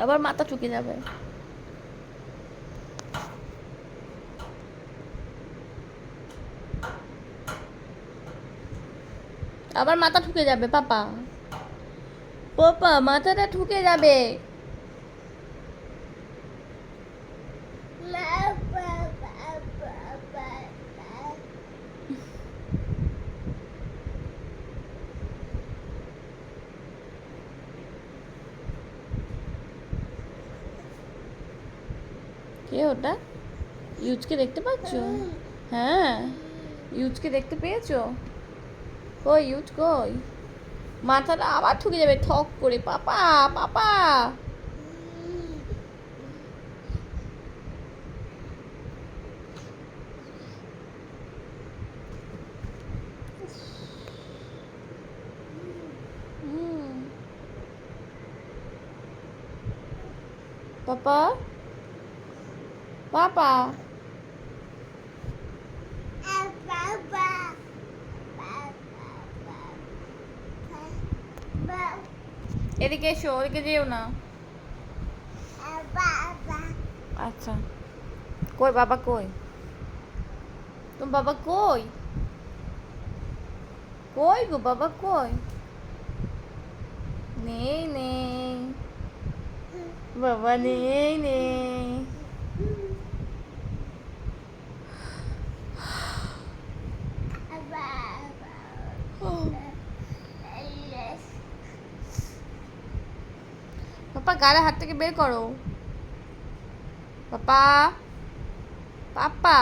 আবার মাথা ঠুকে যাবে। আবার মাথা ঠুকে যাবে পাপা। পাপা মাথাটা ঠুকে যাবে। কে ওটা? ইউজকে দেখতে পাচ্ছ? হ্যাঁ, ইউজকে দেখতে পেয়েছো? কই ইউজ কই? মাথাটা আবার ঠুকে যাবে ঠক করে। পাপা পাপা। হুম। পাপা পাপা এদিকে এসো, ওদিকে যেও না। আচ্ছা, কই বাবা কই? তোমার বাবা কই? কই গো বাবা কই? নেই নেই, বাবা নেই নেই। পাপা গালে হাত থেকে বের করো। পাপা পাপা